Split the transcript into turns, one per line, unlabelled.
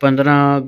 15